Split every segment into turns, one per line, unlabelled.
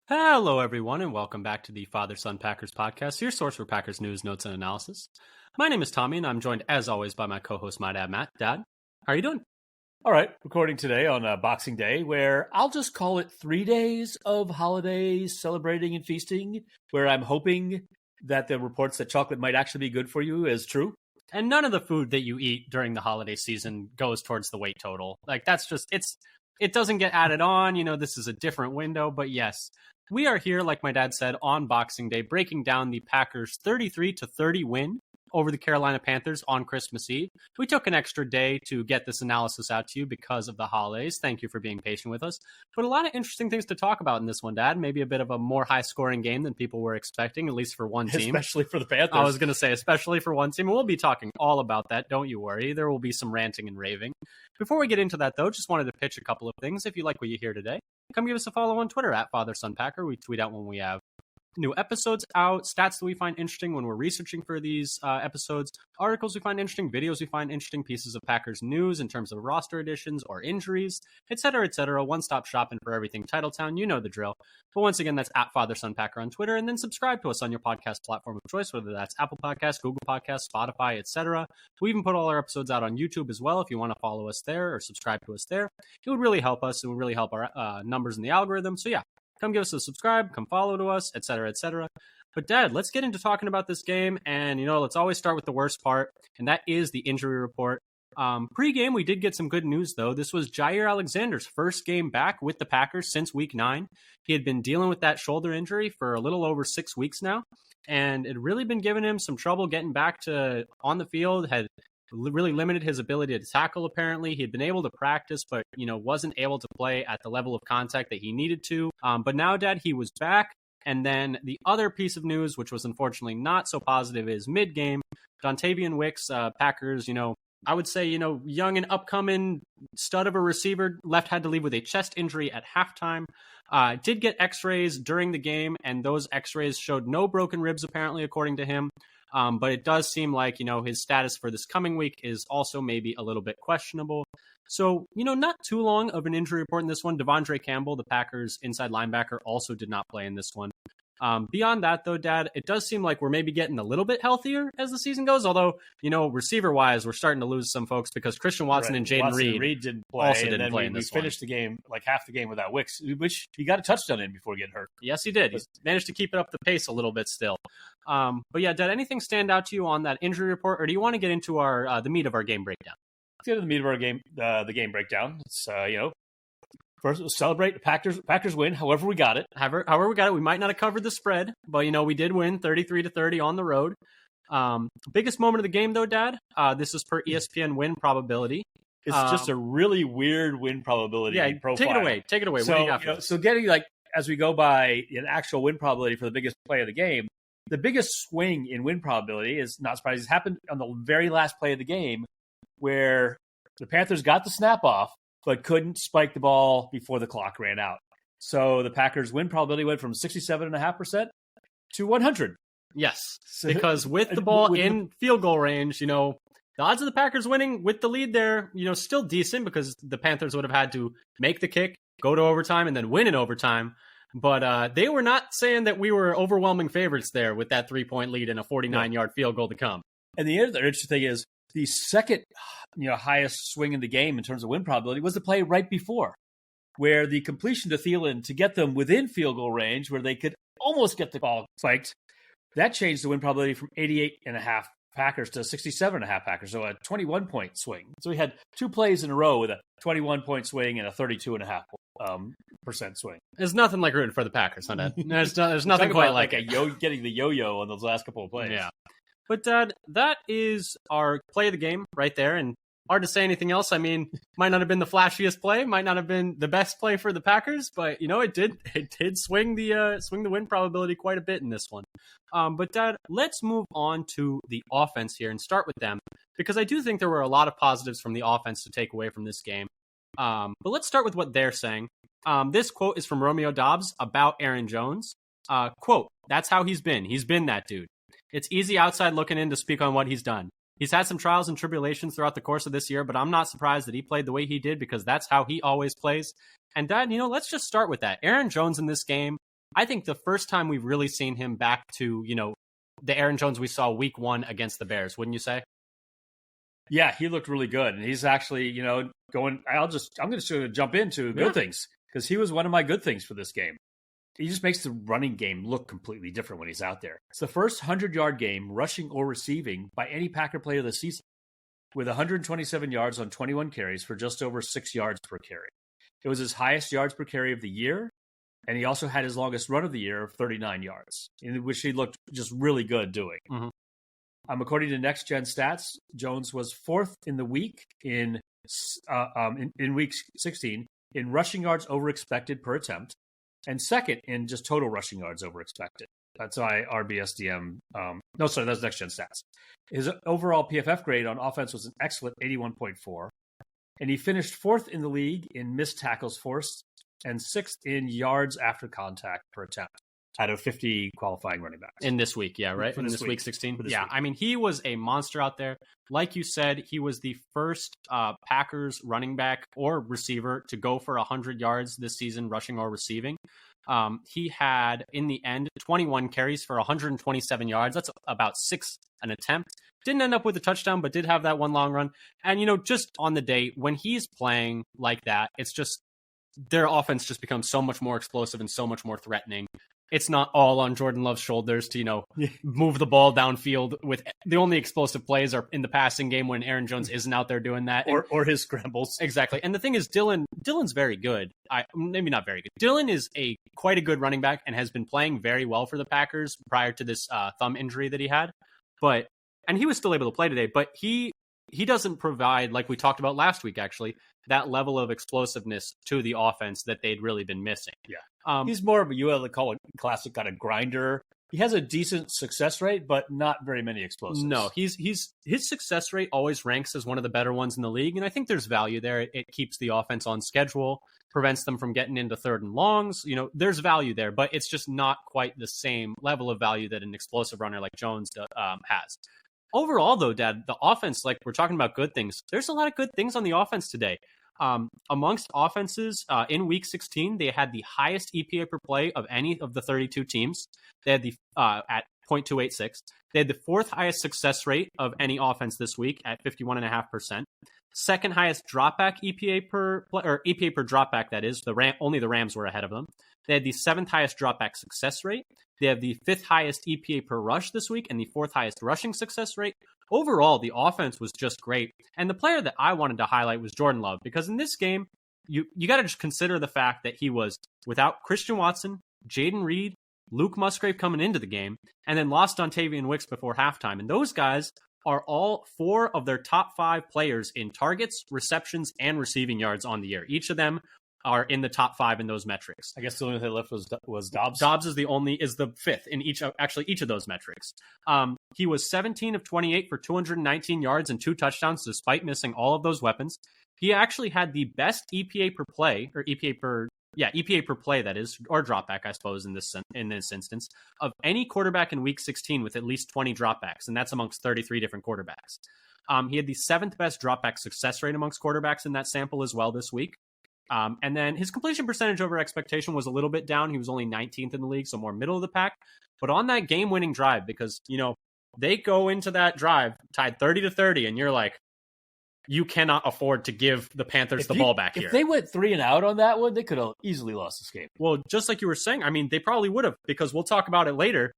Hello, everyone, and welcome back to the Father Son Packers podcast, your source for Packers news, notes, and analysis. My name is Tommy, and I'm joined, as always, by my co-host, my dad, Matt. Dad, how are you doing?
All right, recording today on Boxing Day, where I'll just call it 3 days of holidays, celebrating and feasting, where I'm hoping that the reports that chocolate might actually be good for you is true.
And none of the food that you eat during the holiday season goes towards the weight total. That's just, it doesn't get added on. This is a different window, but yes. We are here, like my dad said, on Boxing Day, breaking down the Packers' 33-30 win over the Carolina Panthers on Christmas Eve. We took an extra day to get this analysis out to you because of the holidays. Thank you for being patient with us. But a lot of interesting things to talk about in this one, Dad. Maybe a bit of a more high-scoring game than people were expecting, at least for one team.
Especially for the Panthers.
I was going to say, especially for one team. And we'll be talking all about that. Don't you worry. There will be some ranting and raving. Before we get into that, though, just wanted to pitch a couple of things. If you like what you hear today, come give us a follow on Twitter at FatherSonPacker. We tweet out when we have new episodes out, stats that we find interesting when we're researching for these episodes, articles we find interesting, videos we find interesting, pieces of Packers news in terms of roster additions or injuries, etc., etc. One-stop shopping for everything Titletown. You know the drill. But once again, that's at FatherSonPacker on Twitter, and then subscribe to us on your podcast platform of choice, whether that's Apple Podcasts, Google Podcasts, Spotify, etc. We even put all our episodes out on YouTube as well. If you want to follow us there or subscribe to us there, it would really help us. It would really help our numbers in the algorithm. So yeah, come give us a subscribe, come follow to us, etc., etc. But Dad, let's get into talking about this game. And, let's always start with the worst part, and that is the injury report. Pre-game, we did get some good news, though. This was Jair Alexander's first game back with the Packers since Week 9. He had been dealing with that shoulder injury for a little over 6 weeks now, and it really been giving him some trouble getting back to on the field, had really limited his ability to tackle, apparently. He had been able to practice, but, wasn't able to play at the level of contact that he needed to. But now, Dad, he was back. And then the other piece of news, which was unfortunately not so positive, is mid-game. Dontavian Wicks, Packers, I would say, young and upcoming stud of a receiver, had to leave with a chest injury at halftime. Did get x-rays during the game, and those x-rays showed no broken ribs, apparently, according to him. But it does seem like, his status for this coming week is also maybe a little bit questionable. So, not too long of an injury report in this one. Devondre Campbell, the Packers' inside linebacker, also did not play in this one. Beyond that, though, Dad, it does seem like we're maybe getting a little bit healthier as the season goes. Although, receiver-wise, we're starting to lose some folks because Christian Watson and Jaden Reed
didn't play.
Also didn't play in this one.
We finished the game, like half the game without Wicks, which he got a touchdown in before getting hurt.
Yes, he did. He managed to keep it up the pace a little bit still. But yeah, did anything stand out to you on that injury report, or do you want to get into our the meat of our game breakdown?
Let's get into the meat of our game, the game breakdown. It's first, we'll celebrate the Packers win, however we got it.
However we got it. We might not have covered the spread, but, we did win 33-30 on the road. Biggest moment of the game, though, Dad, this is per ESPN win probability.
It's just a really weird win probability profile.
Take it away.
So,
what do you got for us?
So getting, as we go by an actual win probability for the biggest play of the game, the biggest swing in win probability is, not surprising, it's happened on the very last play of the game where the Panthers got the snap off, but couldn't spike the ball before the clock ran out. So the Packers' win probability went from 67.5% to 100.
Yes, because with the ball in field goal range, the odds of the Packers winning with the lead there, still decent because the Panthers would have had to make the kick, go to overtime, and then win in overtime. But they were not saying that we were overwhelming favorites there with that 3-point lead and a 49-yard field goal to come.
And the other interesting thing is the second highest swing in the game in terms of win probability was the play right before, where the completion to Thielen to get them within field goal range, where they could almost get the ball spiked, that changed the win probability from 88.5 Packers to 67.5 Packers, so a 21-point swing. So we had two plays in a row with a 21-point swing and a 32.5% swing.
There's nothing like rooting for the Packers, huh, Dad? There's nothing quite like
getting the yo-yo on those last couple of plays.
Yeah. But, Dad, that is our play of the game right there, and hard to say anything else. I mean, might not have been the flashiest play, might not have been the best play for the Packers, but it did swing the win probability quite a bit in this one. But Dad, let's move on to the offense here and start with them, because I do think there were a lot of positives from the offense to take away from this game. But let's start with what they're saying. This quote is from Romeo Dobbs about Aaron Jones. Quote, "That's how he's been. He's been that dude. It's easy outside looking in to speak on what he's done. He's had some trials and tribulations throughout the course of this year, but I'm not surprised that he played the way he did because that's how he always plays." And Dad, let's just start with that. Aaron Jones in this game I think the first time we've really seen him back to, the Aaron Jones we saw week 1 against the Bears, wouldn't you say?
Yeah, he looked really good. And he's actually, going, I'm just going to jump into good things because he was one of my good things for this game. He just makes the running game look completely different when he's out there. It's the first 100-yard game, rushing or receiving, by any Packer player this season, with 127 yards on 21 carries for just over 6 yards per carry. It was his highest yards per carry of the year, and he also had his longest run of the year of 39 yards, in which he looked just really good doing.
Mm-hmm.
According to Next Gen Stats, Jones was 4th in the week in week 16 in rushing yards over expected per attempt, and 2nd in just total rushing yards over expected. That's why RBSDM. That's Next Gen Stats. His overall PFF grade on offense was an excellent 81.4, and he finished 4th in the league in missed tackles forced and 6th in yards after contact per attempt out of 50 qualifying running backs.
In this week, yeah, right? In this week 16? Yeah,
week.
I mean, he was a monster out there. Like you said, he was the first Packers running back or receiver to go for 100 yards this season, rushing or receiving. He had, in the end, 21 carries for 127 yards. That's about 6 an attempt. Didn't end up with a touchdown, but did have that one long run. And, just on the day, when he's playing like that, it's just, their offense just becomes so much more explosive and so much more threatening. It's not all on Jordan Love's shoulders to, move the ball downfield. With the only explosive plays are in the passing game when Aaron Jones isn't out there doing that.
Or his scrambles.
Exactly. And the thing is, Dylan's very good. Maybe not very good. Dylan is quite a good running back and has been playing very well for the Packers prior to this thumb injury that he had. And he was still able to play today, but he doesn't provide, like we talked about last week, actually, that level of explosiveness to the offense that they'd really been missing.
Yeah. He's more of a call it classic kind of grinder. He has a decent success rate, but not very many explosives.
No, his success rate always ranks as one of the better ones in the league, and I think there's value there. It keeps the offense on schedule, prevents them from getting into 3rd and longs. There's value there, but it's just not quite the same level of value that an explosive runner like Jones has. Overall, though, Dad, the offense, like we're talking about good things, there's a lot of good things on the offense today. Amongst offenses in Week 16, they had the highest EPA per play of any of the 32 teams. They had the at 0.286. They had the 4th highest success rate of any offense this week at 51.5%. 2nd highest dropback EPA per dropback. That is, only the Rams were ahead of them. They had the 7th highest dropback success rate. They have the 5th highest EPA per rush this week and the 4th highest rushing success rate. Overall, the offense was just great. And the player that I wanted to highlight was Jordan Love, because in this game, you got to just consider the fact that he was without Christian Watson, Jaden Reed, Luke Musgrave coming into the game, and then lost Dontavian Wicks before halftime. And those guys are all 4 of their top 5 players in targets, receptions, and receiving yards on the year. Each of them are in the top 5 in those metrics.
I guess the only thing left was Dobbs.
Dobbs is the 5th in each of those metrics. He was 17 of 28 for 219 yards and 2 touchdowns, despite missing all of those weapons. He actually had the best EPA per play, or EPA per play, that is, or dropback, I suppose, in this instance, of any quarterback in Week 16 with at least 20 dropbacks, and that's amongst 33 different quarterbacks. He had the 7th best dropback success rate amongst quarterbacks in that sample as well this week. And then his completion percentage over expectation was a little bit down. He was only 19th in the league, so more middle of the pack. But on that game-winning drive, because, they go into that drive tied 30-30, and you're like, you cannot afford to give the Panthers the ball back here.
If they went 3 and out on that one, they could have easily lost this game.
Well, just like you were saying, I mean, they probably would have, because we'll talk about it later.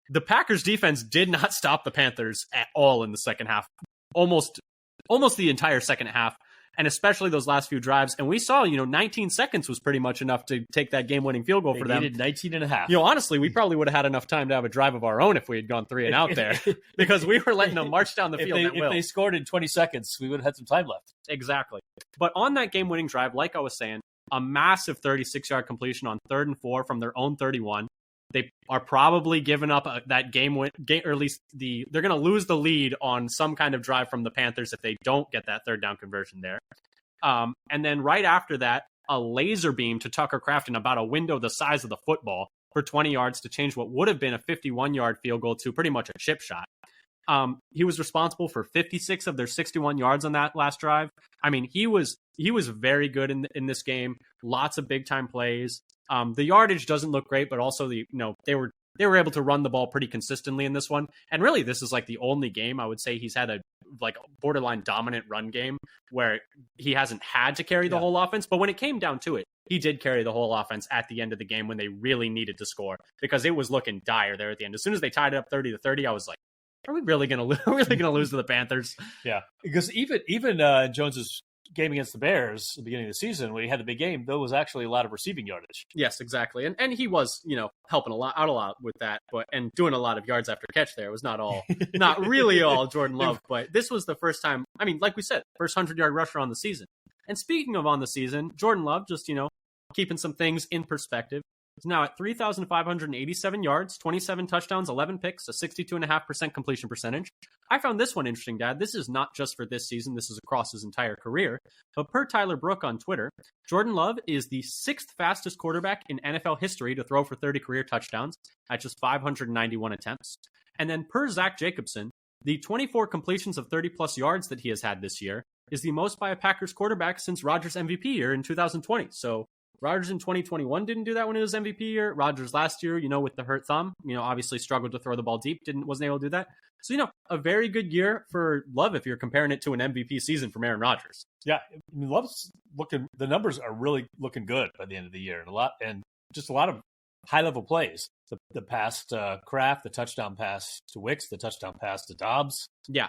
The Packers defense did not stop the Panthers at all in the second half. Almost the entire second half. And especially those last few drives. And we saw, 19 seconds was pretty much enough to take that game-winning field goal for them.
They needed 19 and a half.
Honestly, we probably would have had enough time to have a drive of our own if we had gone 3 and out there. Because we were letting them march down the field
If they scored in 20 seconds, we would have had some time left.
Exactly. But on that game-winning drive, like I was saying, a massive 36-yard completion on 3rd and 4 from their own 31. They are probably giving up that game, or at least they're going to lose the lead on some kind of drive from the Panthers if they don't get that 3rd down conversion there. And then right after that, a laser beam to Tucker Kraft in about a window the size of the football for 20 yards to change what would have been a 51-yard field goal to pretty much a chip shot. He was responsible for 56 of their 61 yards on that last drive. I mean, he was very good in this game. Lots of big-time plays. The yardage doesn't look great, but also they were able to run the ball pretty consistently in this one. And really, this is like the only game I would say he's had a like borderline dominant run game where he hasn't had to carry the whole offense. But when it came down to it, he did carry the whole offense at the end of the game when they really needed to score, because it was looking dire there at the end. As soon as they tied it up 30-30, I was like, are we really going to lose to the Panthers?
Yeah, because even Jones's game against the Bears at the beginning of the season, when he had the big game, there was actually a lot of receiving yardage.
Yes, exactly. And he was, helping out a lot with that, and doing a lot of yards after catch there. It was not really all Jordan Love, but this was the first time, like we said, first 100-yard rusher on the season. And speaking of on the season, Jordan Love, just, keeping some things in perspective, is now at 3,587 yards, 27 touchdowns, 11 picks, a 62.5% completion percentage. I found this one interesting, Dad. This is not just for this season. This is across his entire career. But per Tyler Brook on Twitter, Jordan Love is the 6th fastest quarterback in NFL history to throw for 30 career touchdowns at just 591 attempts. And then per Zach Jacobson, the 24 completions of 30-plus yards that he has had this year is the most by a Packers quarterback since Rodgers' MVP year in 2020. So Rodgers in 2021 didn't do that when it was MVP year. Rodgers last year, with the hurt thumb, obviously struggled to throw the ball deep, wasn't able to do that. So, a very good year for Love if you're comparing it to an MVP season from Aaron Rodgers.
Yeah, Love's the numbers are really looking good by the end of the year, and just a lot of high-level plays. The pass to Kraft, the touchdown pass to Wicks, the touchdown pass to Dobbs.
Yeah,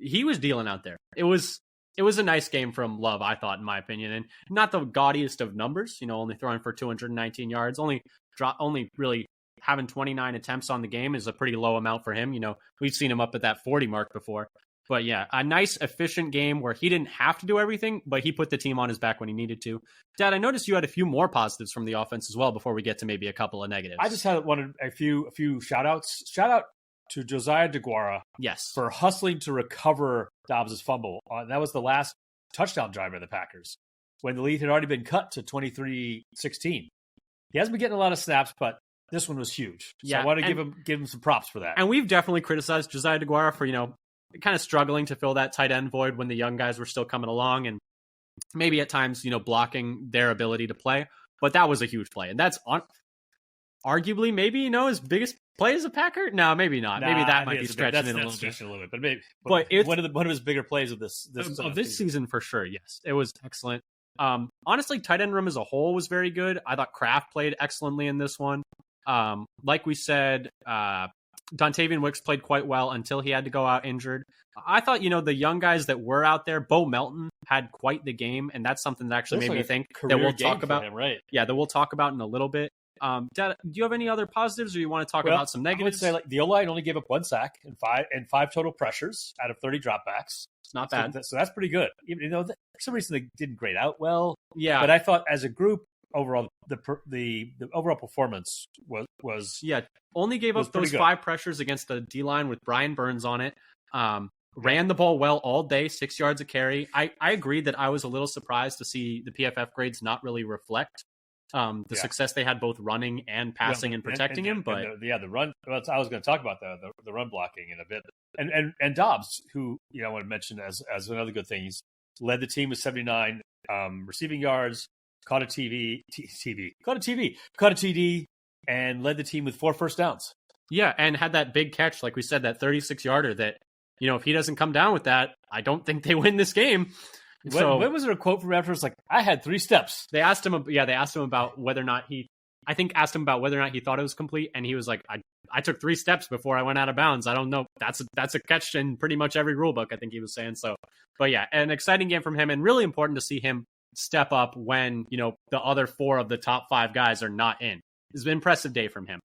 he was dealing out there. It was a nice game from Love, I thought, in my opinion, and not the gaudiest of numbers. Only throwing for 219 yards, only really having 29 attempts on the game is a pretty low amount for him. We've seen him up at that 40 mark before. But yeah, a nice, efficient game where he didn't have to do everything, but he put the team on his back when he needed to. Dad, I noticed you had a few more positives from the offense as well before we get to maybe a couple of negatives.
I just wanted a few shout-outs. Shout-out to Josiah DeGuara,
yes,
for hustling to recover Dobbs' fumble. That was the last touchdown drive of the Packers, when the lead had already been cut to 23-16. He hasn't been getting a lot of snaps, but this one was huge. So I want to give him some props for that.
And we've definitely criticized Josiah DeGuara for, kind of struggling to fill that tight end void when the young guys were still coming along, and maybe at times, blocking their ability to play. But that was a huge play. And that's arguably maybe, his biggest play as a Packer? No, maybe not. Maybe that might be stretching it a little bit.
But maybe. But it's one of his bigger plays of this
season for sure. Yes, it was excellent. Honestly, tight end room as a whole was very good. I thought Kraft played excellently in this one. Like we said, Dontavian Wicks played quite well until he had to go out injured. I thought, the young guys that were out there, Bo Melton had quite the game, and that's something that actually made me think that we'll talk about.
Him, right?
Yeah, that we'll talk about in a little bit. Dad, do you have any other positives, or you want to talk about some negatives?
I would say the O-line only gave up 1 sack and five total pressures out of 30 dropbacks.
It's not bad.
So that's pretty good. Even though for some reason they didn't grade out well.
Yeah,
but I thought as a group overall the overall performance was
only gave up those 5 pressures against the D-line with Brian Burns on it. Ran the ball well all day, 6 yards a carry. I agree that I was a little surprised to see the PFF grades not really reflect the success they had both running and passing and protecting him. But
the run. Well, I was going to talk about the run blocking in a bit, and Dobbs, who I want to mention as another good thing, he's led the team with 79 receiving yards, caught a TD, and led the team with 4 first downs.
Yeah, and had that big catch, like we said, that 36-yarder that, if he doesn't come down with that, I don't think they win this game.
When was there a quote from after? It's like, I had 3 steps.
They asked him about whether or not he thought it was complete, and he was like, I took 3 steps before I went out of bounds. I don't know. That's a catch in pretty much every rule book, I think he was saying. So, but yeah, an exciting game from him, and really important to see him step up when, the other 4 of the top 5 guys are not in. It's been an impressive day from him.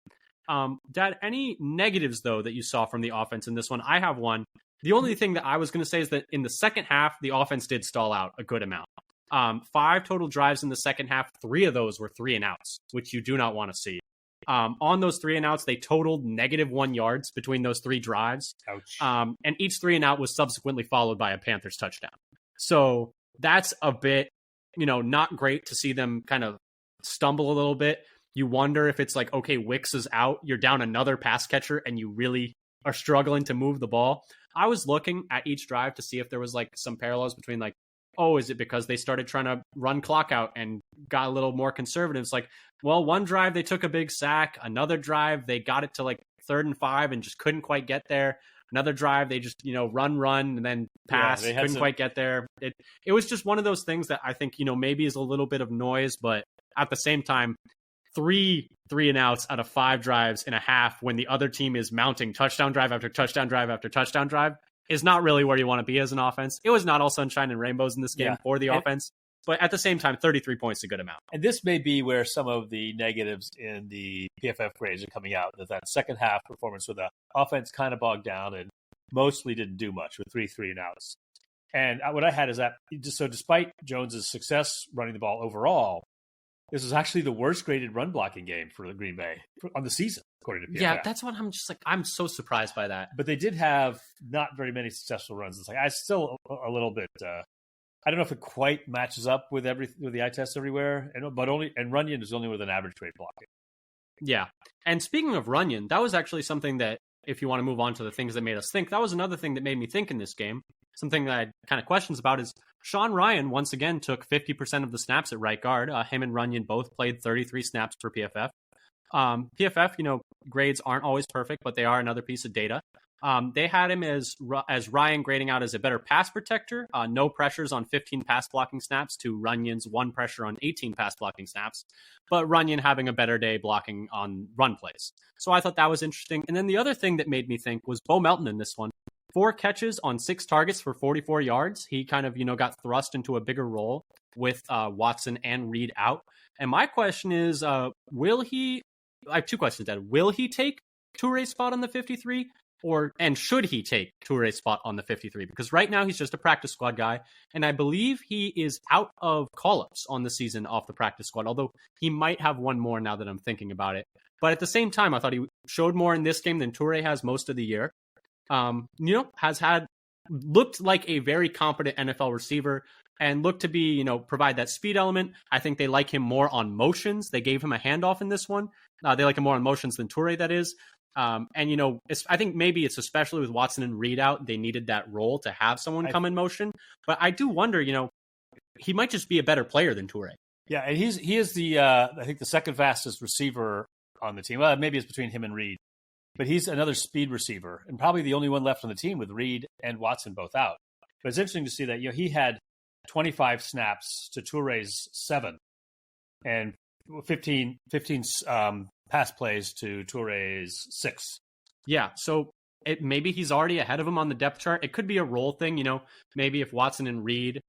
Dad, any negatives, though, that you saw from the offense in this one? I have one. The only thing that I was going to say is that in the second half, the offense did stall out a good amount. 5 total drives in the second half. 3 of those were 3 and outs, which you do not want to see. On those 3 and outs, they totaled -1 yards between those 3 drives.
Ouch.
And each 3 and out was subsequently followed by a Panthers touchdown. So that's a bit, not great to see them kind of stumble a little bit. You wonder if it's like, okay, Wicks is out, you're down another pass catcher, and you really are struggling to move the ball. I was looking at each drive to see if there was like some parallels between like, oh, is it because they started trying to run clock out and got a little more conservative? It's like, Well, one drive they took a big sack. Another drive they got it to like 3rd and 5 and just couldn't quite get there. Another drive they just run and then pass, couldn't quite get there. It was just one of those things that I think maybe is a little bit of noise, but at the same time, 3 and outs out of 5 drives in a half when the other team is mounting touchdown drive after touchdown drive after touchdown drive is not really where you want to be as an offense. It was not all sunshine and rainbows in this game for the offense, but at the same time, 33 points is a good amount.
And this may be where some of the negatives in the PFF grades are coming out, that second half performance with the offense kind of bogged down and mostly didn't do much with 3 and outs. And what I had is that, so despite Jones's success running the ball overall, this was actually the worst graded run blocking game for the Green Bay on the season, according to PFF.
Yeah, that's what I'm just like, I'm so surprised by that.
But they did have not very many successful runs. It's like, I still a little bit, I don't know if it quite matches up with the eye test everywhere, and Runyon is only with an average grade blocking.
Yeah. And speaking of Runyon, that was actually something that, if you want to move on to the things that made us think, that was another thing that made me think in this game. Something that I had kind of questions about is Sean Ryan once again took 50% of the snaps at right guard. Him and Runyon both played 33 snaps for PFF. PFF, grades aren't always perfect, but they are another piece of data. They had him as Ryan grading out as a better pass protector, no pressures on 15 pass blocking snaps to Runyon's 1 pressure on 18 pass blocking snaps, but Runyon having a better day blocking on run plays. So I thought that was interesting. And then the other thing that made me think was Bo Melton in this one. 4 catches on 6 targets for 44 yards. He kind of, got thrust into a bigger role with Watson and Reed out. And my question is, I have 2 questions, Dad. Will he take Touré's spot on the 53? And should he take Touré's spot on the 53? Because right now he's just a practice squad guy, and I believe he is out of call-ups on the season off the practice squad, although he might have one more now that I'm thinking about it. But at the same time, I thought he showed more in this game than Touré has most of the year. Looked like a very competent NFL receiver and looked to be, provide that speed element. I think they like him more on motions. They gave him a handoff in this one. They like him more on motions than Touré, that is. I think maybe it's especially with Watson and Reed out, they needed that role to have someone come in motion. But I do wonder, he might just be a better player than Touré.
Yeah, and he is the I think the second fastest receiver on the team. Well, maybe it's between him and Reed, but he's another speed receiver and probably the only one left on the team with Reed and Watson both out. But it's interesting to see that he had 25 snaps to Touré's 7, and 15 pass plays to Touré's 6.
Yeah, so maybe he's already ahead of him on the depth chart. It could be a role thing, maybe if Watson and Reed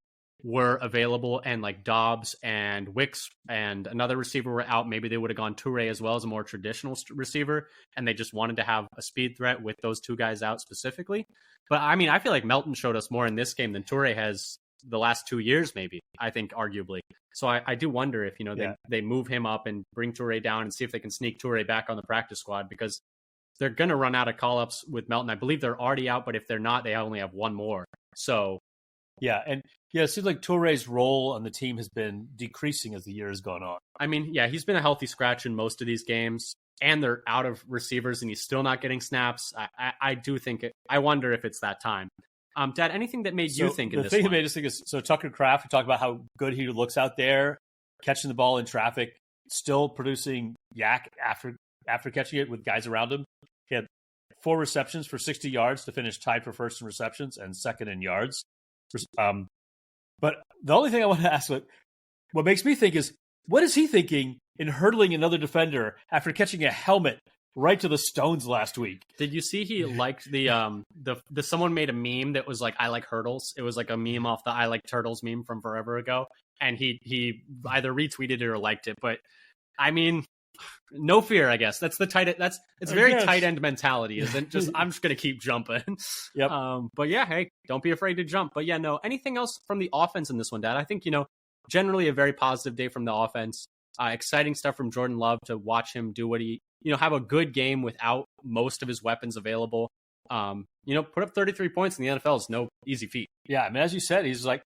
were available and like Dobbs and Wicks and another receiver were out, maybe they would have gone Touré as well as a more traditional receiver, and they just wanted to have a speed threat with those 2 guys out specifically. But I mean, I feel like Melton showed us more in this game than Touré has the last 2 years, maybe, I think, arguably. So I do wonder if, they move him up and bring Touré down and see if they can sneak Touré back on the practice squad, because they're going to run out of call-ups with Melton. I believe they're already out, but if they're not, they only have one more. So,
yeah, and it seems like Touré's role on the team has been decreasing as the year has gone on.
I mean, yeah, he's been a healthy scratch in most of these games, and they're out of receivers, and he's still not getting snaps. I do think I wonder if it's that time. Dad, anything that made you think in this one?
The thing that made us think is, so Tucker Kraft, we talked about how good he looks out there, catching the ball in traffic, still producing yak after catching it with guys around him. He had 4 receptions for 60 yards to finish tied for first in receptions and second in yards. But the only thing I want to ask, what makes me think is, what is he thinking in hurdling another defender after catching a helmet right to the stones last week?
Did you see he liked the someone made a meme that was like, I like hurdles? It was like a meme off the I like turtles meme from forever ago. And he either retweeted it or liked it. But I mean, no fear, I guess. That's the it's very tight end mentality, isn't just I'm just gonna keep jumping.
Yep.
But yeah, hey, don't be afraid to jump. But yeah, no, anything else from the offense in this one, Dad? I think, generally a very positive day from the offense. Exciting stuff from Jordan Love to watch him do what he, have a good game without most of his weapons available. Put up 33 points in the NFL is no easy feat.
Yeah, I mean, as you said, he's like,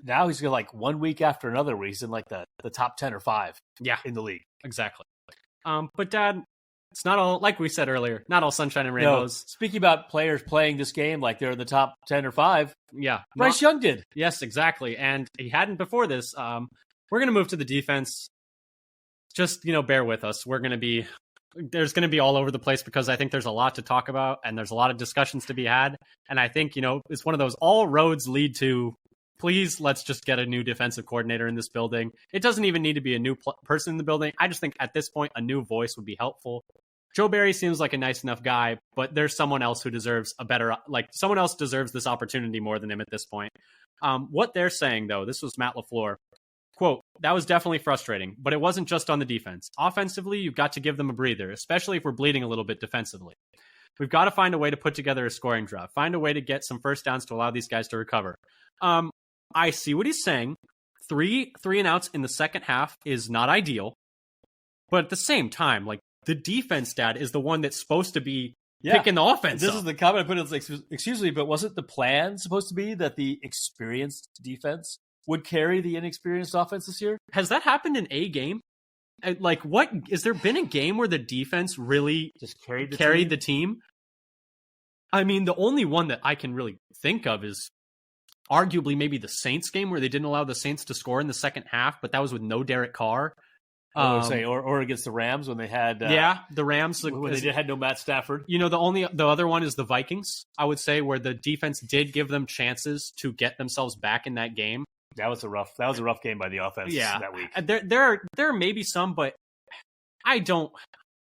now he's going like 1 week after another where he's in like the top 10 or 5 in the league.
Exactly. But Dad, it's not all, like we said earlier, not all sunshine and rainbows.
No, speaking about players playing this game like they're in the top 10 or 5.
Yeah.
Bryce Young did.
Yes, exactly. And he hadn't before this. We're going to move to the defense. just, bear with us. There's going to be all over the place because I think there's a lot to talk about and there's a lot of discussions to be had. And I think, it's one of those all roads lead to, please, let's just get a new defensive coordinator in this building. It doesn't even need to be a new person in the building. I just think at this point, a new voice would be helpful. Joe Barry seems like a nice enough guy, but there's someone else who deserves someone else deserves this opportunity more than him at this point. What they're saying, though, this was Matt LaFleur. Quote, that was definitely frustrating, but it wasn't just on the defense. Offensively, you've got to give them a breather, especially if we're bleeding a little bit defensively. We've got to find a way to put together a scoring drive, find a way to get some first downs to allow these guys to recover. I see what he's saying. Three and outs in the second half is not ideal, but at the same time, the defense, Dad, is the one that's supposed to be picking the offense.
This is the comment I put in. It's like, excuse me, but wasn't the plan supposed to be that the experienced defense would carry the inexperienced offense this year?
Has that happened in a game? What is there been a game where the defense really
just carried
the team? I mean, the only one that I can really think of is arguably maybe the Saints game where they didn't allow the Saints to score in the second half, but that was with no Derek Carr.
Or against the Rams when they had
the Rams
when they had no Matt Stafford.
The other one is the Vikings. I would say where the defense did give them chances to get themselves back in that game.
That was a rough game by the offense that week.
There may be some, but I don't.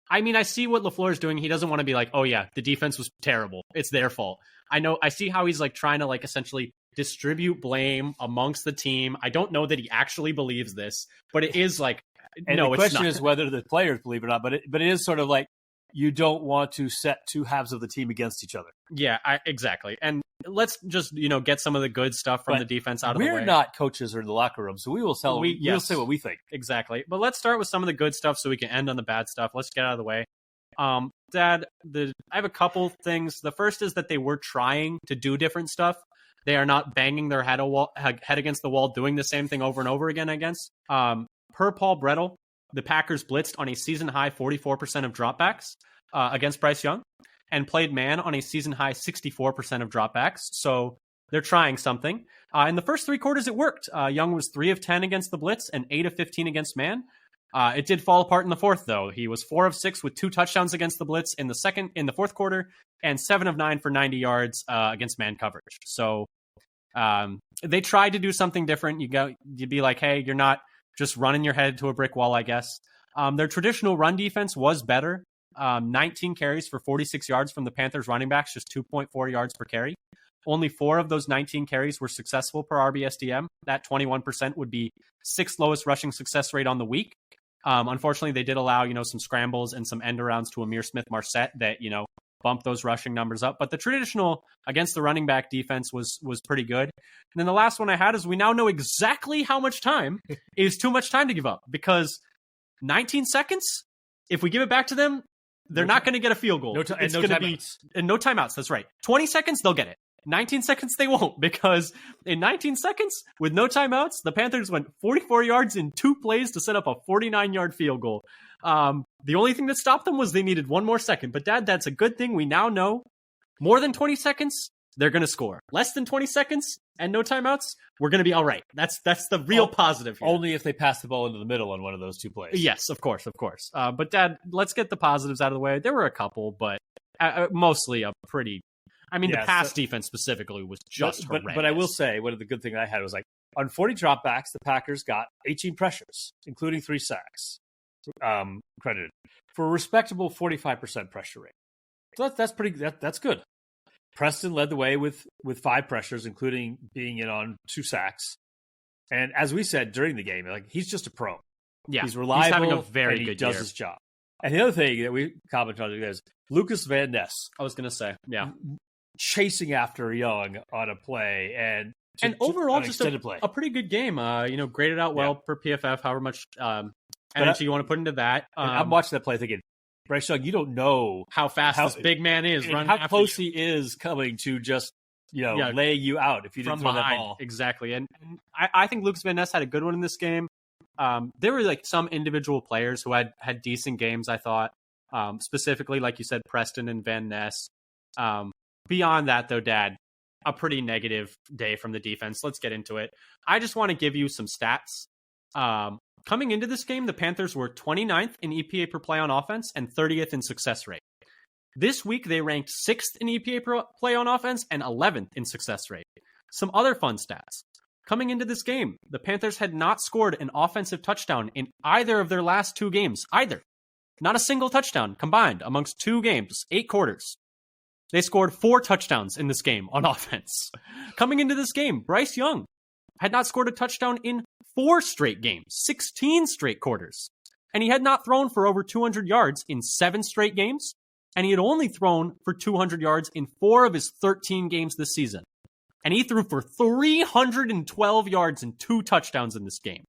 I mean, I see what LaFleur is doing. He doesn't want to be like, oh yeah, the defense was terrible. It's their fault. I see how he's trying to essentially distribute blame amongst the team. I don't know that he actually believes this, but it is
and no, the question is whether the players believe it or not. But it is sort of like you don't want to set two halves of the team against each other.
Yeah, exactly. And let's just get some of the good stuff from the defense out of the way.
We're not coaches or in the locker room, so we will we'll say what we think.
Exactly. But let's start with some of the good stuff so we can end on the bad stuff. Let's get out of the way. Dad, I have a couple things. The first is that they were trying to do different stuff. They are not banging their head against the wall, doing the same thing over and over again against. Per Paul Brettel, the Packers blitzed on a season-high 44% of dropbacks against Bryce Young and played man on a season-high 64% of dropbacks. So they're trying something. In the first three quarters, it worked. Young was 3 of 10 against the blitz and 8 of 15 against man. It did fall apart in the fourth, though. He was 4 of 6 with 2 touchdowns against the blitz in the fourth quarter and 7 of 9 for 90 yards against man coverage. So they tried to do something different. You'd be like, hey, you're not just running your head to a brick wall, I guess. Their traditional run defense was better. 19 carries for 46 yards from the Panthers running backs, just 2.4 yards per carry. Only 4 of those 19 carries were successful per RBSDM. That 21% would be 6th lowest rushing success rate on the week. Unfortunately, they did allow, some scrambles and some end arounds to Amir Smith-Marset that, bumped those rushing numbers up. But the traditional against the running back defense was pretty good. And then the last one I had is we now know exactly how much time is too much time to give up, because 19 seconds, if we give it back to them, they're not going to get a field goal.
No timeouts.
That's right. 20 seconds, they'll get it. 19 seconds, they won't, because in 19 seconds, with no timeouts, the Panthers went 44 yards in 2 plays to set up a 49-yard field goal. The only thing that stopped them was they needed 1 more second. But, Dad, that's a good thing. We now know more than 20 seconds, they're going to score. Less than 20 seconds and no timeouts, we're going to be all right. That's the real positive here.
Only if they pass the ball into the middle on one of those 2 plays.
Yes, of course. But, Dad, let's get the positives out of the way. There were a couple, but mostly a pretty... the pass defense specifically was just horrendous.
But I will say, one of the good things I had was on 40 dropbacks, the Packers got 18 pressures, including 3 sacks, credited, for a respectable 45% pressure rate. So that's good. Preston led the way with 5 pressures, including being in on 2 sacks. And as we said during the game, he's just a pro.
Yeah,
he's reliable.
He's having a very good
year. He does his job. And the other thing that we commented on is Lucas Van Ness.
I was going to say, yeah.
Chasing after Young on a play and
overall just a pretty good game. Graded out well per PFF. However much energy you want to put into that.
I'm watching that play thinking, Bryce Young, you don't know
how fast this big man is running.
How close he is coming to just lay you out if you didn't throw that ball.
Exactly, and I think Lucas Van Ness had a good one in this game. There were some individual players who had decent games. I thought specifically, like you said, Preston and Van Ness. Beyond that, though, Dad, a pretty negative day from the defense. Let's get into it. I just want to give you some stats. Coming into this game, the Panthers were 29th in EPA per play on offense and 30th in success rate. This week, they ranked 6th in EPA per play on offense and 11th in success rate. Some other fun stats. Coming into this game, the Panthers had not scored an offensive touchdown in either of their last 2 games. Either. Not a single touchdown combined amongst 2 games, 8 quarters. They scored 4 touchdowns in this game on offense. Coming into this game, Bryce Young had not scored a touchdown in 4 straight games, 16 straight quarters. And he had not thrown for over 200 yards in 7 straight games. And he had only thrown for 200 yards in 4 of his 13 games this season. And he threw for 312 yards and 2 touchdowns in this game.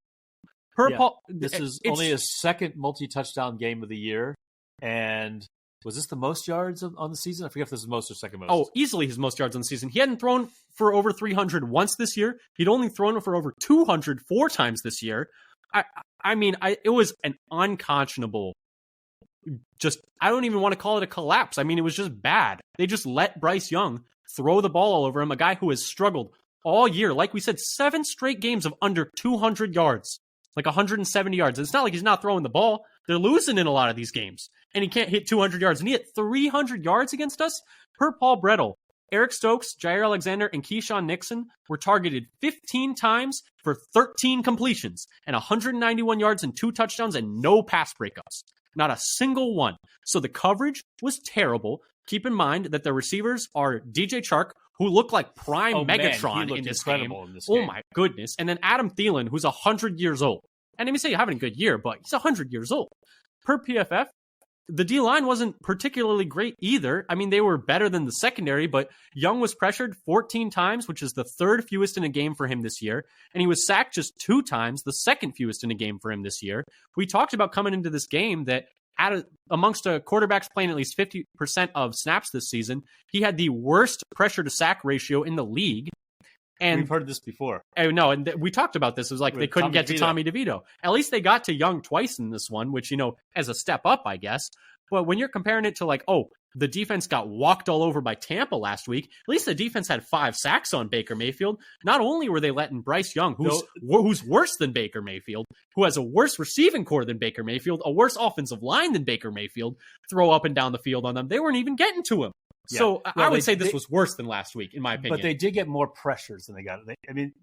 This is only his second multi-touchdown game of the year. And was this the most yards on the season? I forget if this is most or second most.
Oh, easily his most yards on the season. He hadn't thrown for over 300 once this year. He'd only thrown for over 200 4 times this year. It was an unconscionable, I don't even want to call it a collapse. I mean, it was just bad. They just let Bryce Young throw the ball all over him, a guy who has struggled all year. Like we said, 7 straight games of under 200 yards, like 170 yards. It's not like he's not throwing the ball. They're losing in a lot of these games, and he can't hit 200 yards. And he hit 300 yards against us. Per Paul Brettel, Eric Stokes, Jair Alexander, and Keyshawn Nixon were targeted 15 times for 13 completions and 191 yards and 2 touchdowns and no pass breakups. Not a single one. So the coverage was terrible. Keep in mind that the receivers are DJ Chark, who looked like prime Megatron in this game. Oh my goodness. And then Adam Thielen, who's 100 years old. And let me say you're having a good year, but he's 100 years old. Per PFF, the D-line wasn't particularly great either. I mean, they were better than the secondary, but Young was pressured 14 times, which is the 3rd fewest in a game for him this year. And he was sacked just 2 times, the 2nd fewest in a game for him this year. We talked about coming into this game that amongst quarterbacks playing at least 50% of snaps this season, he had the worst pressure to sack ratio in the league. And
we've heard this before.
No, and we talked about this. It was like they couldn't get to Tommy DeVito. At least they got to Young twice in this one, which, as a step up, I guess. But when you're comparing it to the defense got walked all over by Tampa last week, at least the defense had 5 sacks on Baker Mayfield. Not only were they letting Bryce Young, who's worse than Baker Mayfield, who has a worse receiving core than Baker Mayfield, a worse offensive line than Baker Mayfield, throw up and down the field on them, they weren't even getting to him. Yeah. So I would say this was worse than last week, in my opinion.
But they did get more pressures than they got.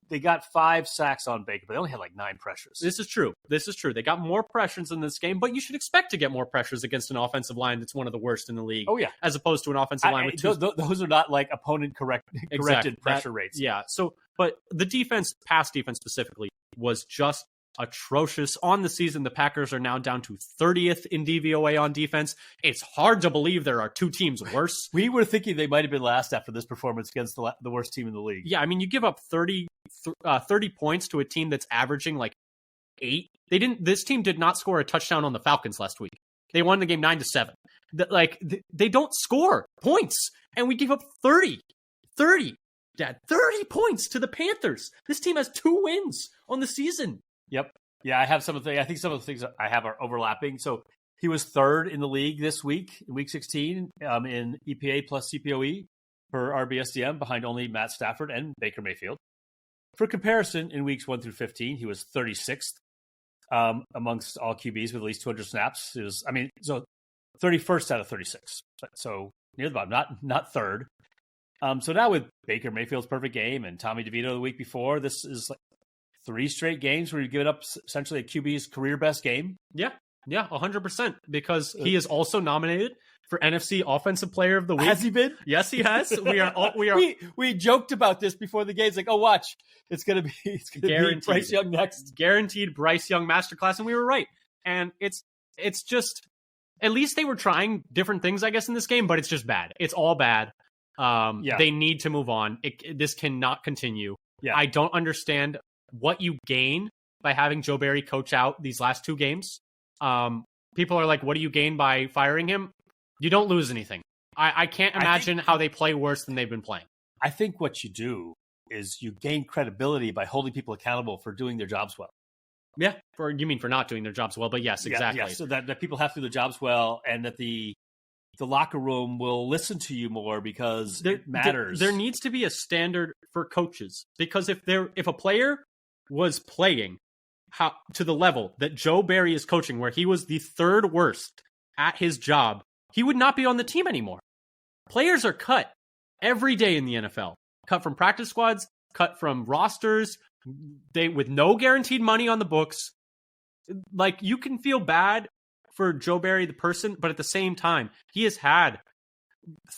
They got 5 sacks on Baker, but they only had 9 pressures.
This is true. They got more pressures in this game, but you should expect to get more pressures against an offensive line that's one of the worst in the league.
Oh, yeah.
As opposed to an offensive line with 2.
Those are not opponent corrected pressure rates.
Yeah. So, but the defense, pass defense specifically, was just atrocious. On the season, the Packers are now down to 30th in DVOA on defense. It's hard to believe there are 2 teams worse.
We were thinking they might have been last after this performance against the worst team in the league.
Yeah, I mean, you give up 30 points to a team that's averaging 8. This team did not score a touchdown on the Falcons last week. They won the game 9-7. They don't score points, and we gave up 30 points to the Panthers. This team has 2 wins on the season.
Yep. Yeah, I have I think some of the things I have are overlapping. So he was 3rd in the league this week, in week 16, in EPA plus CPOE per RBSDM, behind only Matt Stafford and Baker Mayfield. For comparison, in weeks 1 through 15, he was 36th amongst all QBs with at least 200 snaps. It was, so 31st out of 36. So near the bottom, not 3rd. So now with Baker Mayfield's perfect game and Tommy DeVito the week before, this is 3 straight games where you give it up essentially a QB's career best game.
Yeah, 100%. Because he is also nominated for NFC Offensive Player of the Week.
Has he been?
Yes, he has.
We joked about this before the game. It's watch, it's gonna be Bryce Young next.
Guaranteed Bryce Young masterclass, and we were right. And it's just, at least they were trying different things, I guess, in this game, but it's just bad. It's all bad. They need to move on. This cannot continue. Yeah. I don't understand what you gain by having Joe Barry coach out these last 2 games. People are like, what do you gain by firing him? You don't lose anything. I can't imagine how they play worse than they've been playing.
I think what you do is you gain credibility by holding people accountable for doing their jobs well.
Yeah, for not doing their jobs well, but yes, exactly.
Yeah, so that people have to do their jobs well, and that the locker room will listen to you more because it matters.
There needs to be a standard for coaches, because if a player was playing how to the level that Joe Barry is coaching, where he was the third worst at his job, he would not be on the team anymore. Players are cut every day in the NFL. Cut from practice squads, cut from rosters, with no guaranteed money on the books. Like, you can feel bad for Joe Barry, the person, but at the same time, he has had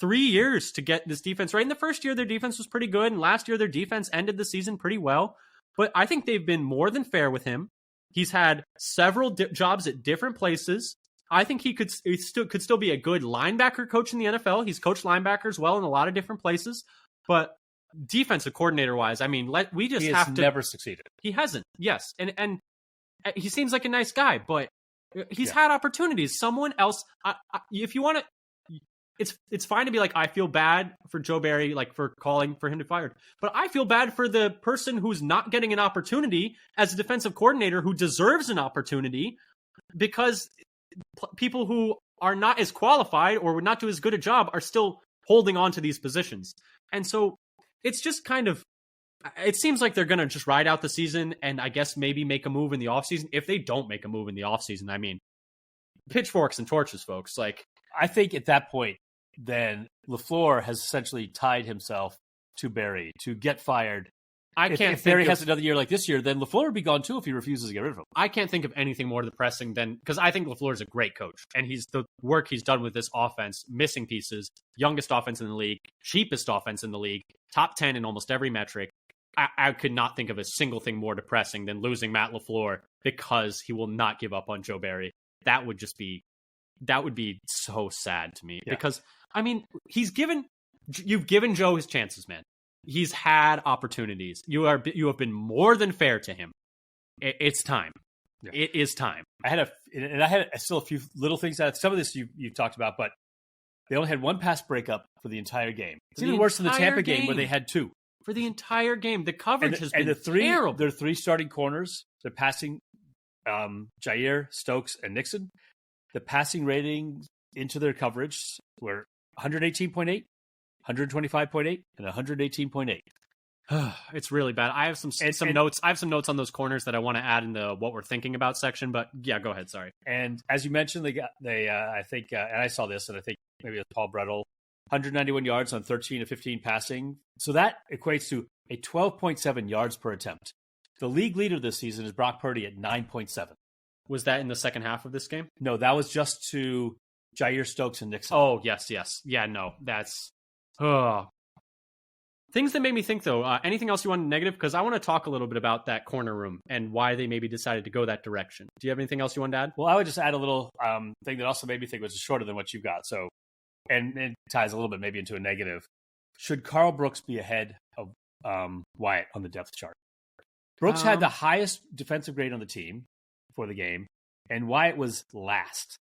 3 years to get this defense right. In the first year, their defense was pretty good, and last year, their defense ended the season pretty well. But I think they've been more than fair with him. He's had several jobs at different places. I think he could still be a good linebacker coach in the NFL. He's coached linebackers well in a lot of different places. But defensive coordinator-wise, I mean, we just have to...
He has never succeeded.
He hasn't, yes. And he seems like a nice guy, but he's had opportunities. Someone else... if you want to... It's fine to be like, I feel bad for Joe Barry, like, for calling for him to be fired. But I feel bad for the person who's not getting an opportunity as a defensive coordinator who deserves an opportunity, because people who are not as qualified or would not do as good a job are still holding on to these positions. And so it's just kind of, it seems like they're going to just ride out the season and I guess maybe make a move in the offseason. If they don't make a move in the offseason, I mean, pitchforks and torches, folks. Like,
I think at that point, then LaFleur has essentially tied himself to Barry to get fired. If Barry has another year like this year, then LaFleur would be gone too if he refuses to get rid of him.
I can't think of anything more depressing than, because I think LaFleur is a great coach, and the work he's done with this offense, missing pieces, youngest offense in the league, cheapest offense in the league, top 10 in almost every metric. I could not think of a single thing more depressing than losing Matt LaFleur because he will not give up on Joe Barry. That would be so sad to me, because I mean, you've given Joe his chances, man. He's had opportunities. You have been more than fair to him. It's time. Yeah. It is time.
I had still a few little things that some of this you've talked about, but they only had one pass breakup for the entire game. It's even worse than the Tampa game where they had two.
For the entire game, the coverage has been terrible.
Their three starting corners, they're passing Jair, Stokes, and Nixon. The passing ratings into their coverage were 118.8, 125.8, and 118.8.
It's really bad. I have some notes. I have some notes on those corners that I want to add in the what we're thinking about section. But yeah, go ahead. Sorry.
And as you mentioned, I think, and I saw this, and I think maybe it's Paul Brettel, 191 yards on 13 of 15 passing. So that equates to a 12.7 yards per attempt. The league leader this season is Brock Purdy at 9.7.
Was that in the second half of this game?
No, that was just to Jair, Stokes, and Nixon.
Oh, yes. Yeah, no, that's... Things that made me think, though. Anything else you want negative? Because I want to talk a little bit about that corner room and why they maybe decided to go that direction. Do you have anything else you want to add?
Well, I would just add a little thing that also made me think was shorter than what you've got. So, and it ties a little bit maybe into a negative. Should Carl Brooks be ahead of Wyatt on the depth chart? Brooks had the highest defensive grade on the team for the game, and Wyatt was last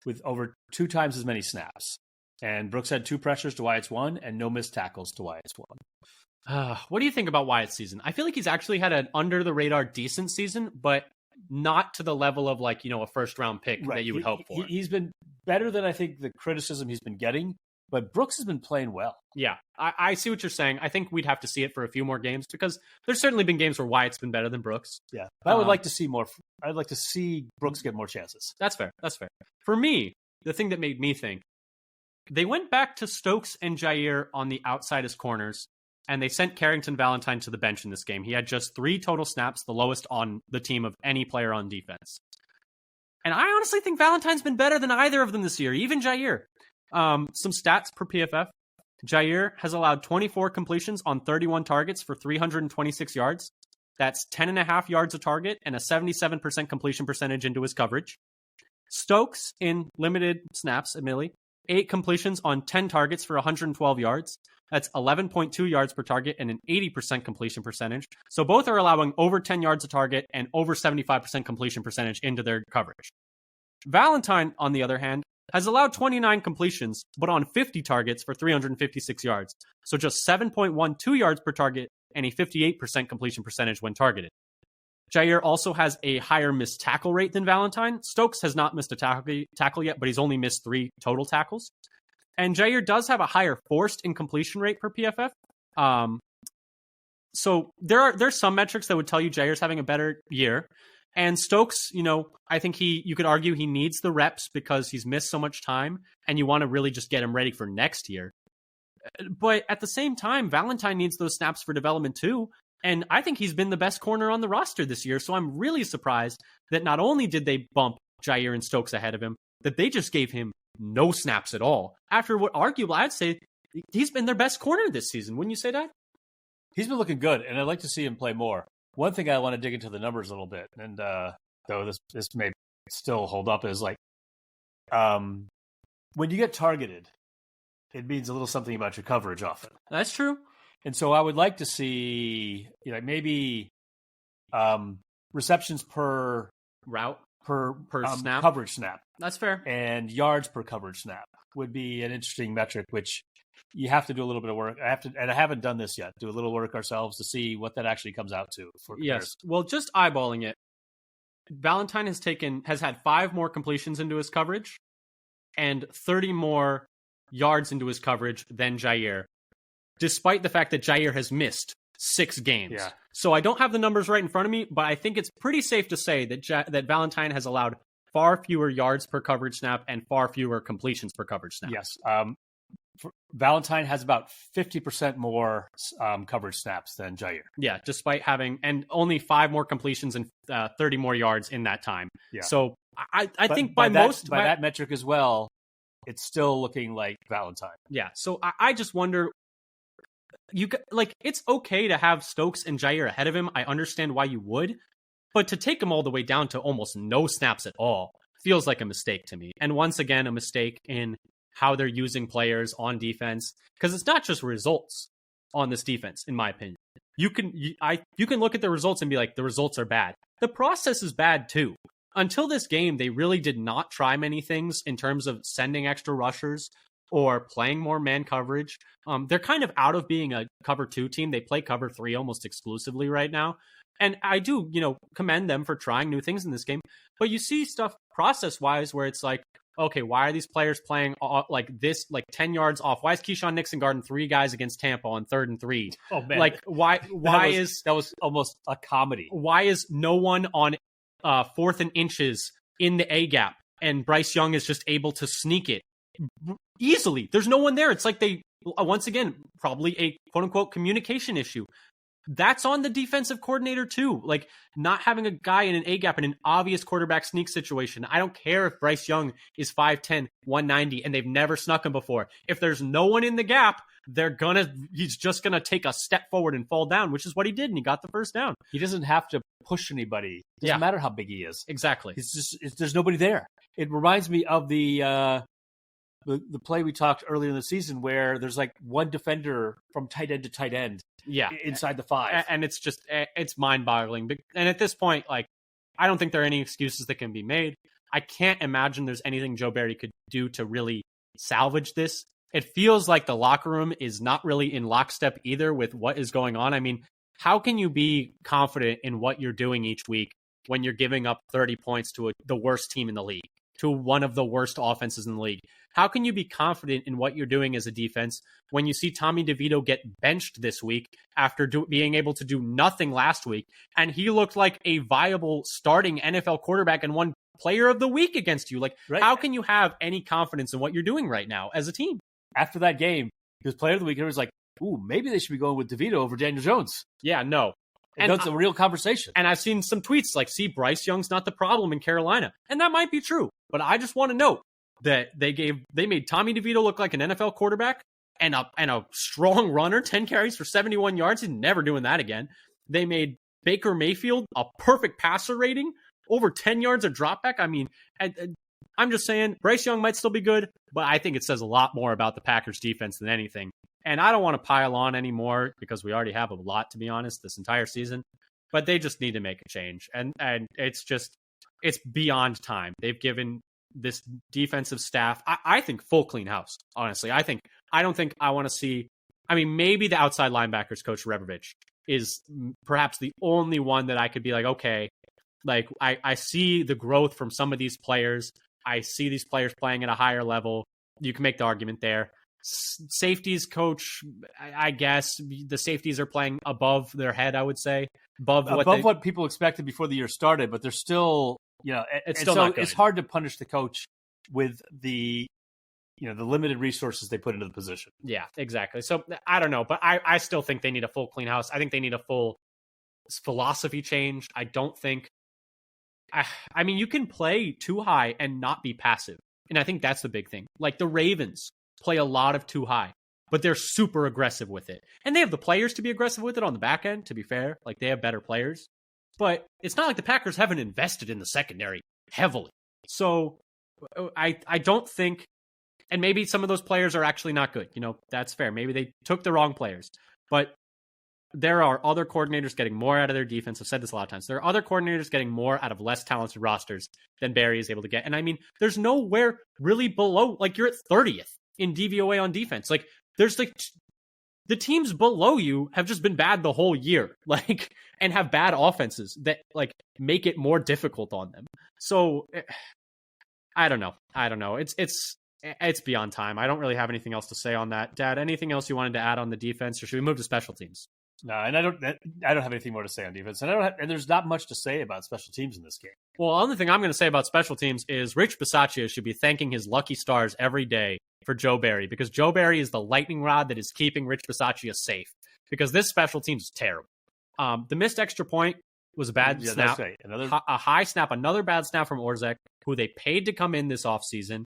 with over 2 times as many snaps. And Brooks had 2 pressures to Wyatt's 1 and no missed tackles to Wyatt's 1.
What do you think about Wyatt's season? I feel like he's actually had an under-the-radar decent season, but not to the level of, like, a first-round pick that you would hope for.
He's been better than I think the criticism he's been getting, but Brooks has been playing well.
Yeah, I see what you're saying. I think we'd have to see it for a few more games because there's certainly been games where Wyatt's been better than Brooks.
Yeah, but I would like to see more. I'd like to see Brooks get more chances.
That's fair. For me, the thing that made me think, they went back to Stokes and Jair on the outside as corners, and they sent Carrington Valentine to the bench in this game. He had just 3 total snaps, the lowest on the team of any player on defense. And I honestly think Valentine's been better than either of them this year, even Jair. Some stats per PFF. Jair has allowed 24 completions on 31 targets for 326 yards. That's 10.5 yards a target and a 77% completion percentage into his coverage. Stokes, in limited snaps, admittedly, 8 completions on 10 targets for 112 yards. That's 11.2 yards per target and an 80% completion percentage. So both are allowing over 10 yards a target and over 75% completion percentage into their coverage. Valentine, on the other hand, has allowed 29 completions, but on 50 targets for 356 yards. So just 7.12 yards per target and a 58% completion percentage when targeted. Jair also has a higher missed tackle rate than Valentine. Stokes has not missed a tackle yet, but he's only missed 3 total tackles. And Jair does have a higher forced incompletion rate per PFF. So there's some metrics that would tell you Jair's having a better year. And Stokes, I think you could argue he needs the reps because he's missed so much time, and you want to really just get him ready for next year. But at the same time, Valentine needs those snaps for development too. And I think he's been the best corner on the roster this year. So I'm really surprised that not only did they bump Jair and Stokes ahead of him, that they just gave him no snaps at all. After what arguably I'd say he's been their best corner this season. Wouldn't you say that?
He's been looking good, and I'd like to see him play more. One thing I want to dig into the numbers a little bit, and though this may still hold up, is like when you get targeted, it means a little something about your coverage often.
That's true.
And so I would like to see maybe receptions per
route
per
snap,
coverage snap.
That's fair.
And yards per coverage snap would be an interesting metric, which you have to do a little bit of work. I haven't done this yet. Do a little work ourselves to see what that actually comes out to.
Yes. Well, just eyeballing it, Valentine has had 5 more completions into his coverage and 30 more yards into his coverage than Jair, despite the fact that Jair has missed 6 games.
Yeah.
So I don't have the numbers right in front of me, but I think it's pretty safe to say that that Valentine has allowed far fewer yards per coverage snap and far fewer completions per coverage snap.
Yes. Valentine has about 50% more coverage snaps than Jair.
Yeah, despite having and only 5 more completions and 30 more yards in that time.
Yeah.
So I think
by that metric as well, it's still looking like Valentine.
Yeah. So I just wonder. It's okay to have Stokes and Jair ahead of him. I understand why you would, but to take him all the way down to almost no snaps at all feels like a mistake to me. And once again, a mistake in how they're using players on defense, because it's not just results on this defense, in my opinion. You can look at the results and be like, the results are bad. The process is bad too. Until this game, they really did not try many things in terms of sending extra rushers or playing more man coverage. They're kind of out of being a cover 2 team. They play cover 3 almost exclusively right now. And I do, commend them for trying new things in this game. But you see stuff process-wise where it's like, okay, why are these players playing like this, like 10 yards off? Why is Keyshawn Nixon guarding 3 guys against Tampa on 3rd and 3?
Oh, man.
Like, why
that was almost a comedy.
Why is no one on 4th and inches in the A gap and Bryce Young is just able to sneak it easily? There's no one there. It's like they, once again, probably a quote-unquote communication issue. That's on the defensive coordinator too. Like not having a guy in an A gap in an obvious quarterback sneak situation. I don't care if Bryce Young is 5'10", 190, and they've never snuck him before. If there's no one in the gap, he's just gonna take a step forward and fall down, which is what he did, and he got the first down.
He doesn't have to push anybody. It doesn't matter how big he is.
Exactly.
There's nobody there. It reminds me of the play we talked earlier in the season where there's like one defender from tight end to tight end.
Yeah.
Inside the 5.
And it's just, it's mind boggling. And at this point, like, I don't think there are any excuses that can be made. I can't imagine there's anything Joe Barry could do to really salvage this. It feels like the locker room is not really in lockstep either with what is going on. I mean, how can you be confident in what you're doing each week when you're giving up 30 points to the worst team in the league, to one of the worst offenses in the league? How can you be confident in what you're doing as a defense when you see Tommy DeVito get benched this week after being able to do nothing last week, and he looked like a viable starting NFL quarterback and won player of the week against you? Like, right. How can you have any confidence in what you're doing right now as a team?
After that game, he was player of the week, and it was like, ooh, maybe they should be going with DeVito over Daniel Jones.
Yeah, no.
And that's a real conversation.
And I've seen some tweets like, see, Bryce Young's not the problem in Carolina. And that might be true. But I just want to note that they made Tommy DeVito look like an NFL quarterback and a strong runner, 10 carries for 71 yards. He's never doing that again. They made Baker Mayfield a perfect passer rating, over 10 yards of dropback. I mean, I'm just saying Bryce Young might still be good, but I think it says a lot more about the Packers defense than anything. And I don't want to pile on anymore because we already have a lot, to be honest, this entire season. But they just need to make a change. And it's beyond time. They've given this defensive staff, I think, full clean house, honestly. I don't think I want to see, I mean, maybe the outside linebackers coach Rebovich is perhaps the only one that I could be like, okay, like I see the growth from some of these players. I see these players playing at a higher level. You can make the argument there. Safeties coach, I guess the safeties are playing above their head, I would say. Above
what people expected before the year started, but they're still,
it's still not good.
It's hard to punish the coach with the limited resources they put into the position.
Yeah, exactly. So I don't know, but I still think they need a full clean house. I think they need a full philosophy change. I don't think, I mean, you can play too high and not be passive. And I think that's the big thing. Like the Ravens play a lot of too high, but they're super aggressive with it. And they have the players to be aggressive with it on the back end, to be fair. Like they have better players. But it's not like the Packers haven't invested in the secondary heavily. So I don't think, and maybe some of those players are actually not good. That's fair. Maybe they took the wrong players. But there are other coordinators getting more out of their defense. I've said this a lot of times. There are other coordinators getting more out of less talented rosters than Barry is able to get. And I mean, there's nowhere really below, like you're at 30th in DVOA on defense. Like there's like the teams below you have just been bad the whole year, like, and have bad offenses that like make it more difficult on them. So I don't know. It's beyond time. I don't really have anything else to say on that. Dad, anything else you wanted to add on the defense, or should we move to special teams?
No, and I don't have anything more to say on defense, and there's not much to say about special teams in this game.
Well, the only thing I'm going to say about special teams is Rich Bisaccia should be thanking his lucky stars every day for Joe Barry, because Joe Barry is the lightning rod that is keeping Rich Bisaccia safe, because this special teams is terrible. The missed extra point was a bad snap.
Right.
A high snap, another bad snap from Orzek, who they paid to come in this offseason.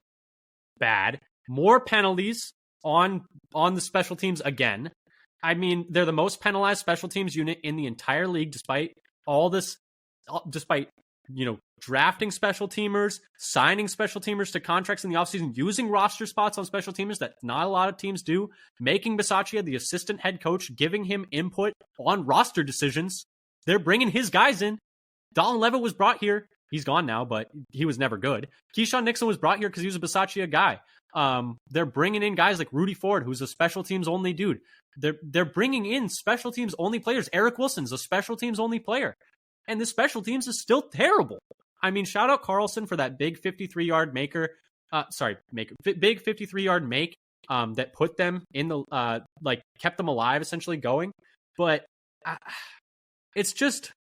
Bad. More penalties on the special teams again. I mean, they're the most penalized special teams unit in the entire league, despite all this, despite, drafting special teamers, signing special teamers to contracts in the offseason, using roster spots on special teamers that not a lot of teams do, making Bisaccia the assistant head coach, giving him input on roster decisions. They're bringing his guys in. Dalton Levitt was brought here. He's gone now, but he was never good. Keyshawn Nixon was brought here because he was a Bisaccia guy. They're bringing in guys like Rudy Ford, who's a special teams only dude. They're bringing in special teams only players. Eric Wilson's a special teams only player. And the special teams is still terrible. I mean, shout out Carlson for that big 53-yard big 53-yard make that put them in the, kept them alive, essentially going. But it's just,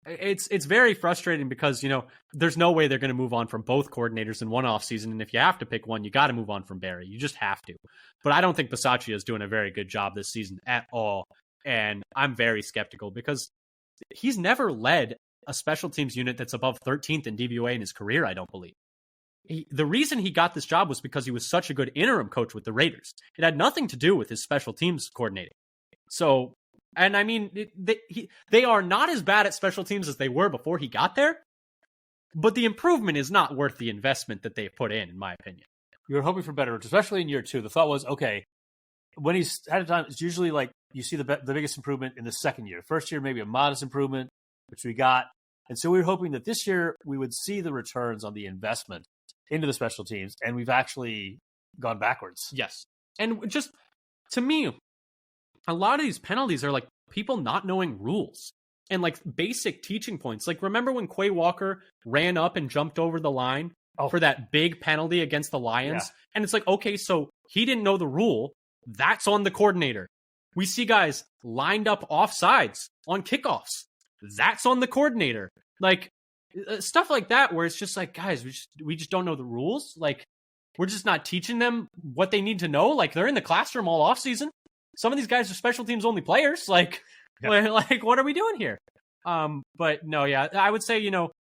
it's very frustrating because, there's no way they're going to move on from both coordinators in one offseason. And if you have to pick one, you got to move on from Barry. You just have to. But I don't think Bisaccia is doing a very good job this season at all. And I'm very skeptical because he's never led a special teams unit that's above 13th in DVOA in his career, I don't believe. The reason he got this job was because he was such a good interim coach with the Raiders. It had nothing to do with his special teams coordinating. So, and I mean, they are not as bad at special teams as they were before he got there, but the improvement is not worth the investment that they've put in my opinion.
You're hoping for better, especially in year two. The thought was, okay, when he's had a time, it's usually like you see the biggest improvement in the second year. First year, maybe a modest improvement, which we got. And so we were hoping that this year we would see the returns on the investment into the special teams, and we've actually gone backwards.
Yes. And just, to me, a lot of these penalties are like people not knowing rules and like basic teaching points. Like, remember when Quay Walker ran up and jumped over the line for that big penalty against the Lions? Yeah. And it's like, okay, so he didn't know the rule. That's on the coordinator. We see guys lined up offsides on kickoffs. That's on the coordinator. Like, stuff like that where it's just like, guys, we just don't know the rules. Like, we're just not teaching them what they need to know. Like, they're in the classroom all offseason. Some of these guys are special teams only players. Like, like what are we doing here? But no, yeah, I would say,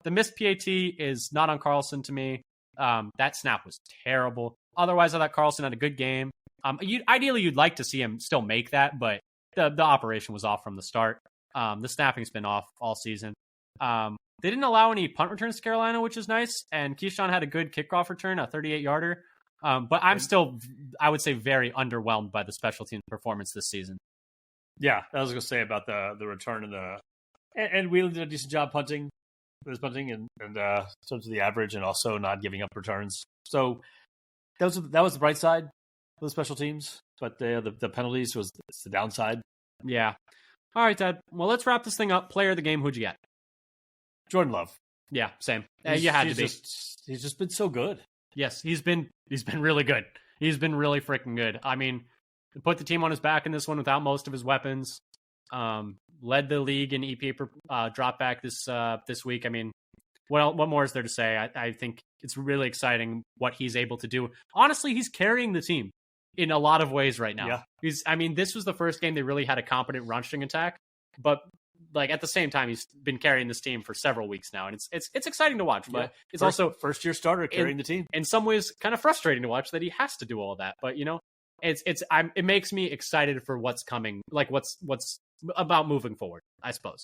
the missed PAT is not on Carlson to me. That snap was terrible. Otherwise, I thought Carlson had a good game. Ideally, you'd like to see him still make that, but the operation was off from the start. The snapping's been off all season. They didn't allow any punt returns to Carolina, which is nice. And Keyshawn had a good kickoff return, a 38-yarder. But I'm still, I would say, very underwhelmed by the special teams performance this season.
Yeah, I was going to say about the return and Whelan did a decent job punting and in terms of the average, and also not giving up returns. So that was the bright side for the special teams, but the penalties was the downside.
Yeah. All right, Dad. Well, let's wrap this thing up. Player of the game, who'd you get?
Jordan Love.
Yeah, same. You had to be.
He's just been so good.
Yes, he's been really good. He's been really freaking good. I mean, put the team on his back in this one without most of his weapons. Led the league in EPA per drop back this week. I mean, what more is there to say? I think it's really exciting what he's able to do. Honestly, he's carrying the team in a lot of ways right now.
Yeah.
I mean, this was the first game they really had a competent rushing attack, but like at the same time, he's been carrying this team for several weeks now, and it's exciting to watch. But it's also
first year starter carrying the team.
In some ways, kind of frustrating to watch that he has to do all that. But it makes me excited for what's coming, like what's about moving forward, I suppose.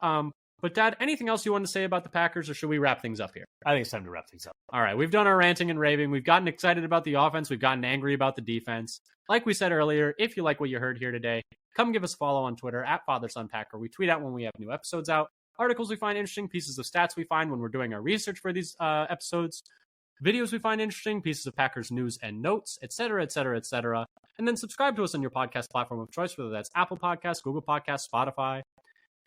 But Dad, anything else you want to say about the Packers, or should we wrap things up here?
I think it's time to wrap things up.
All right, we've done our ranting and raving. We've gotten excited about the offense. We've gotten angry about the defense. Like we said earlier, if you like what you heard here today, come give us a follow on Twitter at FatherSonPacker. We tweet out when we have new episodes out, articles we find interesting, pieces of stats we find when we're doing our research for these episodes, videos we find interesting, pieces of Packers news and notes, etc., etc., etc. And then subscribe to us on your podcast platform of choice, whether that's Apple Podcasts, Google Podcasts, Spotify,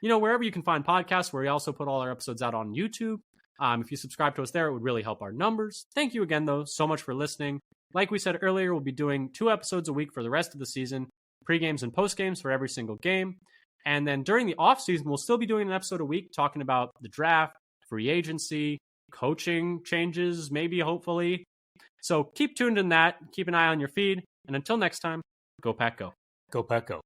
wherever you can find podcasts, where we also put all our episodes out on YouTube. If you subscribe to us there, it would really help our numbers. Thank you again, though, so much for listening. Like we said earlier, we'll be doing 2 episodes a week for the rest of the season, pre-games and post-games for every single game. And then during the off-season, we'll still be doing an episode a week talking about the draft, free agency, coaching changes, maybe, hopefully. So keep tuned in that. Keep an eye on your feed. And until next time, go Pack Go.
Go Pack Go.